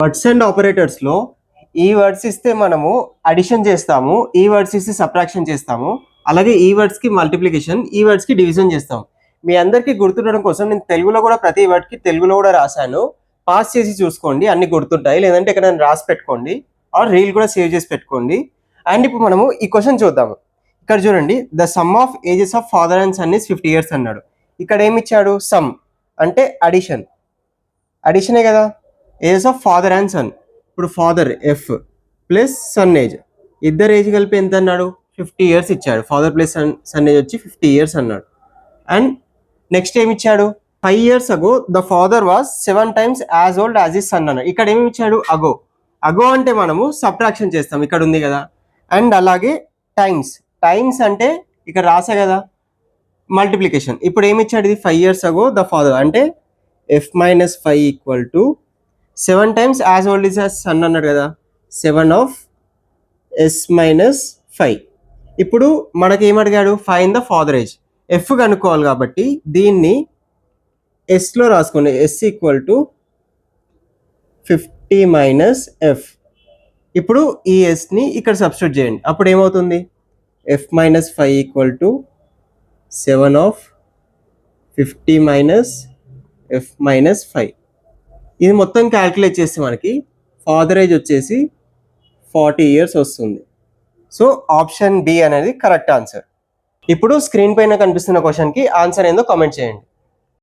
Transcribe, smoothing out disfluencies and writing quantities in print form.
Words and ఆపరేటర్స్లో ఈ words ఇస్తే మనము అడిషన్ చేస్తాము, ఈ వర్డ్స్ ఇస్తే సబ్ట్రాక్షన్ చేస్తాము, అలాగే ఈ వర్డ్స్కి మల్టిప్లికేషన్, ఈ వర్డ్స్కి డివిజన్ చేస్తాం. మీ అందరికీ గుర్తుండడం కోసం నేను తెలుగులో కూడా ప్రతి వర్డ్కి తెలుగులో కూడా రాశాను. పాస్ చేసి చూసుకోండి, అన్ని గుర్తుంటాయి. లేదంటే ఇక్కడ రాసి పెట్టుకోండి, ఆర్ రీల్ కూడా సేవ్ చేసి పెట్టుకోండి. అండ్ ఇప్పుడు మనము ఈ క్వశ్చన్ చూద్దాము. ఇక్కడ చూడండి, the sum of ages of father and son is 50 years అన్నాడు. ఇక్కడ ఏమి ఇచ్చాడు? సమ్ అంటే అడిషన్, అడిషనే కదా. Age of father and son, ఇప్పుడు father F plus son age, ఇద్దరు ఏజ్ కలిపి ఎంత అన్నాడు? 50 years ఇచ్చాడు. ఫాదర్ ప్లస్ సన్ ఏజ్ వచ్చి 50 years అన్నాడు. అండ్ నెక్స్ట్ ఏమి ఇచ్చాడు? 5 years ago the father was 7 times as old as his son అన్నాడు. ఇక్కడ ఏమి ఇచ్చాడు? అగో. అగో అంటే మనము సబ్ట్రాక్షన్ చేస్తాం, ఇక్కడ ఉంది కదా. అండ్ అలాగే టైమ్స్, టైమ్స్ అంటే ఇక్కడ రాసా కదా మల్టిప్లికేషన్. ఇప్పుడు ఏమి ఇచ్చాడు? ఇది 5 years ago ద ఫాదర్ అంటే F minus 5 equal to 7 times as old is as son అన్నాడు కదా, 7 of s minus 5. ఇప్పుడు మనకి ఏమడిగాడు? Find the father age. F కనుక్కోవాలి కాబట్టి దీన్ని ఎస్లో రాసుకోండి. S equal to 50 minus F. ఇప్పుడు ఈ ఎస్ని ఇక్కడ సబ్స్టిట్యూట్ చేయండి. అప్పుడు ఏమవుతుంది? F minus 5 equal to 7 of 50 minus F minus 5. ఇది మొత్తం క్యాల్కులేట్ చేస్తే మనకి ఫాదర్ ఏజ్ వచ్చేసి 40 years వస్తుంది. సో ఆప్షన్ బి అనేది కరెక్ట్ ఆన్సర్. ఇప్పుడు స్క్రీన్ పైన కనిపిస్తున్న క్వశ్చన్కి ఆన్సర్ ఏందో కామెంట్ చేయండి.